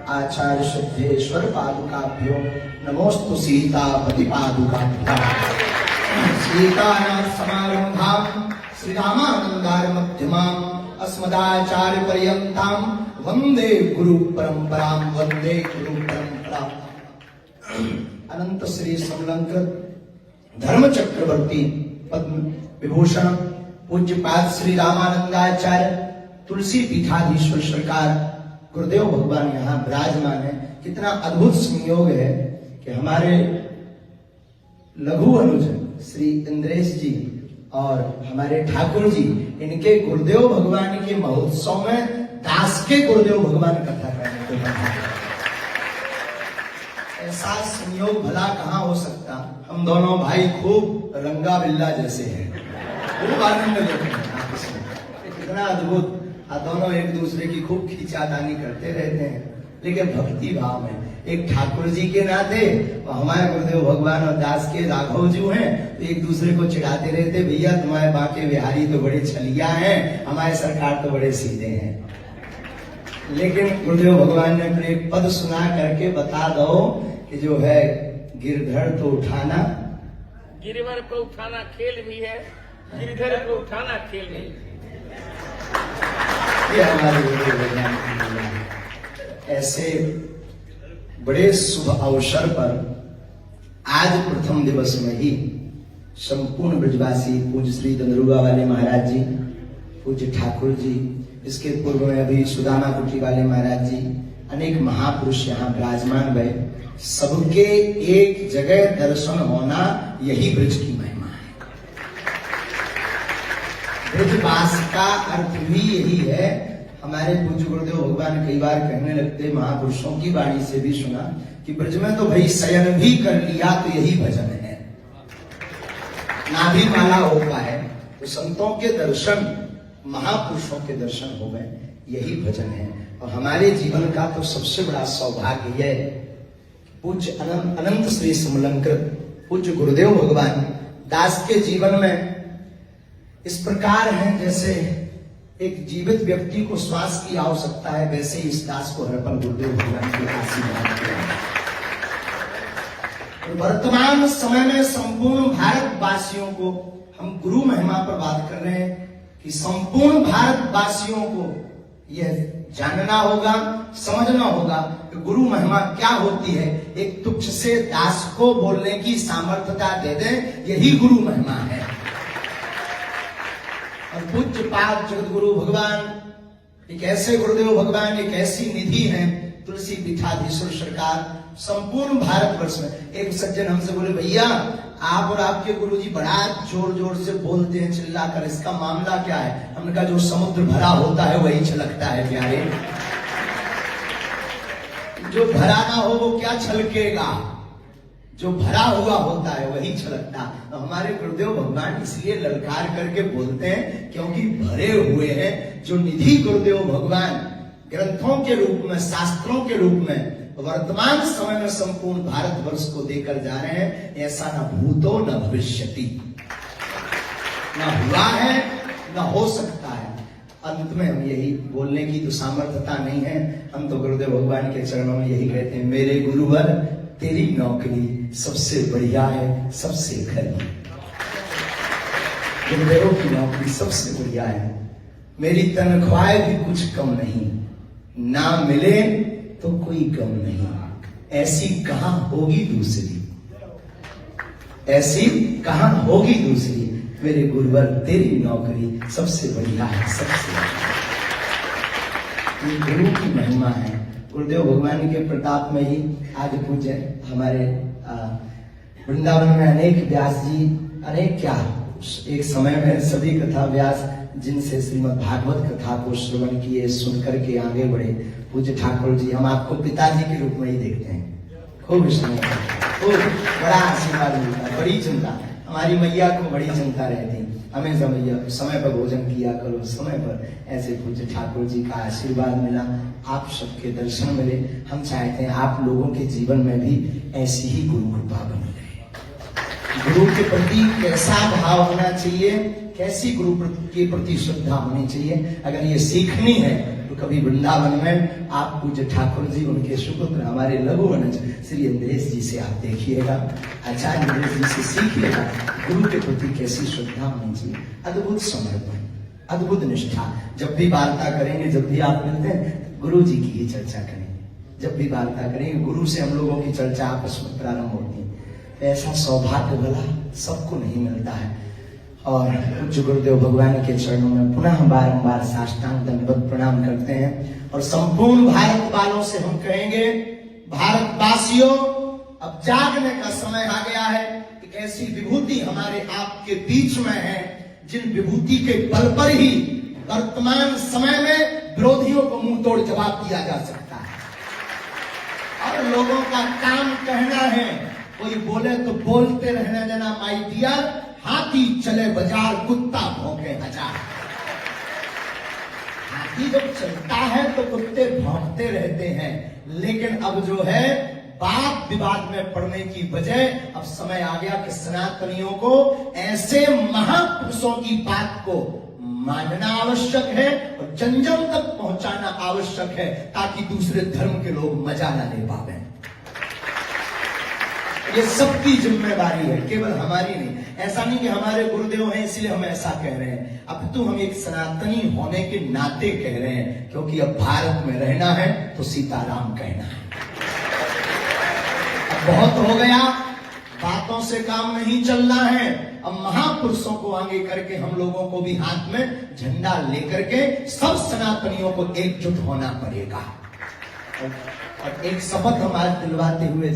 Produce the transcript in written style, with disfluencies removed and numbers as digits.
आचार्य सिद्धेश्वर पादुकाभ्यो नमोस्तु सीतापति पादुकाभ्यो। सीतानाथ समारंभाम श्री रामानंदार मध्यमाम अस्मदाचार्य पर्यंताम वंदे गुरु परंपराम वंदे गुरु परंपराम। अनंत श्री समलंकृत धर्म चक्रवर्ती पद्म विभूषण पूज्यपाद श्री रामानंदाचार्य तुलसी पीठाधीश्वर सरकार गुरुदेव भगवान यहाँ विराजमान है। कितना अद्भुत संयोग है कि हमारे लघु अनुज श्री इंद्रेश जी और हमारे ठाकुर जी इनके गुरुदेव भगवान के महोत्सव में दास के गुरुदेव भगवान कथा करने को बना। ऐसा संयोग भला कहाँ हो सकता। हम दोनों भाई खूब रंगा बिल्ला जैसे हैं, खूब आनंद लेते हैं आपस में। कितना अद्भुत। दोनों एक दूसरे की खूब खींचातानी करते रहते हैं, लेकिन भक्ति भाव में एक ठाकुर जी के नाते हमारे गुरुदेव भगवान और दास के राघव जी हैं, तो एक दूसरे को चिढ़ाते रहते, भैया तुम्हारे बाके बिहारी तो बड़े छलिया हैं, हमारे सरकार तो बड़े सीधे हैं। लेकिन गुरुदेव भगवान ने अपने एक पद सुना करके बता दो कि जो है गिरधर तो उठाना, गिरधर को उठाना खेल भी है, गिरधर को उठाना खेल भी है। ये हमारे गुरुदेव भगवान की लीला है। ऐसे बड़े शुभ अवसर पर आज प्रथम दिवस में ही संपूर्ण ब्रजवासी पूज्य श्री दंदरुआ वाले महाराज जी, पूज्य ठाकुर जी, इसके पूर्व में अभी सुदामा कुटी वाले महाराज जी, अनेक महापुरुष यहाँ विराजमान भय। सबके एक जगह दर्शन होना यही ब्रज की महिमा है। ब्रजवास का अर्थ भी यही है। हमारे पूज्य गुरुदेव भगवान कई बार कहने लगते, महापुरुषों की वाणी से भी सुना कि ब्रज में तो भाई शयन भी कर लिया तो यही भजन है, ना भी माला हो पाए तो संतों के दर्शन, महापुरुषों के दर्शन हो गए, यही भजन है। और हमारे जीवन का तो सबसे बड़ा सौभाग्य है पूज्य अनंत श्री समलंकृत पूज्य गुरुदेव भगवान दास के जीवन में इस प्रकार है जैसे एक जीवित व्यक्ति को श्वास की आवश्यकता है, वैसे ही इस दास को अर्पण गुरुदेव भगवान के आशीर्वाद किया। वर्तमान समय में संपूर्ण भारतवासियों को, हम गुरु महिमा पर बात कर रहे हैं कि संपूर्ण भारतवासियों को यह जानना होगा, समझना होगा कि गुरु महिमा क्या होती है। एक तुच्छ से दास को बोलने की सामर्थ्यता दे दें, यही गुरु महिमा है। और पूज्य पाद जगत गुरु भगवान एक ऐसे गुरुदेव भगवान, एक ऐसी निधि है, तुलसी पीठाधीश्वर सरकार संपूर्ण भारतवर्ष में। एक सज्जन हमसे बोले, भैया आप और आपके गुरुजी बड़ा जोर जोर से बोलते हैं, चिल्ला कर, इसका मामला क्या है? हमने कहा जो समुद्र भरा होता है वही छलकता है प्यारे, जो भरा ना हो वो क्या छलकेगा, जो भरा हुआ होता है वही छलकता। तो हमारे गुरुदेव भगवान इसलिए ललकार करके बोलते हैं क्योंकि भरे हुए हैं। जो निधि गुरुदेव भगवान ग्रंथों के रूप में, शास्त्रों के रूप में वर्तमान समय में संपूर्ण भारतवर्ष को देकर जा रहे हैं, ऐसा न भूतो न भविष्यति, न हुआ है न हो सकता है। अंत में हम यही बोलने की तो सामर्थ्यता नहीं है। हम तो गुरुदेव भगवान के चरणों में यही कहते हैं, मेरे गुरुवर तेरी नौकरी सबसे बढ़िया है, सबसे खरी। गुरुदेव की नौकरी सबसे बढ़िया है। मेरी तनख्वाह भी कुछ कम नहीं, ना मिले तो कोई गम नहीं, ऐसी कहां होगी दूसरी, ऐसी कहां होगी दूसरी। मेरे गुरुवर तेरी नौकरी सबसे बढ़िया है, सबसे बढ़िया। ये गुरु की महिमा है। गुरुदेव भगवान के प्रताप में ही आज पूज्य हमारे वृंदावन में अनेक व्यास जी, अनेक क्या एक समय में सभी कथा व्यास जिनसे श्रीमद् भागवत कथा को श्रवण किए, सुनकर के आगे बढ़े, पूज्य ठाकुर जी हम आपको पिताजी के रूप में ही देखते हैं। खूब स्नेह, खूब बड़ा आशीर्वाद मिलता है, बड़ी चिंता। हमारी मैया को बड़ी चिंता रहती, हमें समय पर भोजन किया करो, समय पर। ऐसे पूज्य ठाकुर जी का आशीर्वाद मिला, आप सबके दर्शन मिले। हम चाहते हैं आप लोगों के जीवन में भी ऐसी ही गुरु कृपा बनी रहे। गुरु के प्रति कैसा भाव होना चाहिए, कैसी गुरु के प्रति श्रद्धा होनी चाहिए, अगर ये सीखनी है तो तो कभी वृंदावन में आप पूज्य ठाकुर जी, उनके सुपुत्र हमारे लघु वनज श्री इंद्रेश जी से आप देखिएगा, आचार्य इंद्रेश जी से सीखिएगा गुरु के प्रति कैसी श्रद्धा होनी चाहिए, अद्भुत समर्पण, अद्भुत निष्ठा। जब भी वार्ता करेंगे, जब भी आप मिलते हैं, गुरु जी की ही चर्चा करेंगे। जब भी वार्ता करेंगे, गुरु से हम लोगों की चर्चा आपस में प्रारंभ होती है। ऐसा सौभाग्य भला सबको नहीं मिलता है। और पूज्य गुरुदेव भगवान के चरणों में पुनः बारंबार साष्टांग दंडवत प्रणाम करते हैं और संपूर्ण भारत वालों से हम कहेंगे, भारतवासियों, अब जागने का समय आ गया है। एक ऐसी विभूति हमारे आपके बीच में है जिन विभूति के बल पर ही वर्तमान समय में विरोधियों को मुंह तोड़ जवाब दिया जा सकता है। और लोगों का काम कहना है, कोई बोले तो बोलते रहने देना माय डियर, हाथी चले बाजार कुत्ता भौंके हजार। हाथी जब चलता है तो कुत्ते भौंकते रहते हैं, लेकिन अब जो है बात विवाद में पड़ने की बजाय अब समय आ गया कि सनातनियों को ऐसे महापुरुषों की बात को मानना आवश्यक है और जन जन तक पहुंचाना आवश्यक है, ताकि दूसरे धर्म के लोग मजा न ले पावे। ये सबकी जिम्मेदारी है, केवल हमारी नहीं। ऐसा नहीं कि हमारे गुरुदेव हैं इसलिए हम ऐसा कह रहे हैं, अब तो हम एक सनातनी होने के नाते कह रहे हैं, क्योंकि अब भारत में रहना है तो सीताराम कहना है। अब बहुत हो गया, बातों से काम नहीं चलना है। अब महापुरुषों को आगे करके हम लोगों को भी हाथ में झंडा लेकर के सब सनातनियों को एकजुट होना पड़ेगा। और एक शपथ हम आज दिलवाते हुए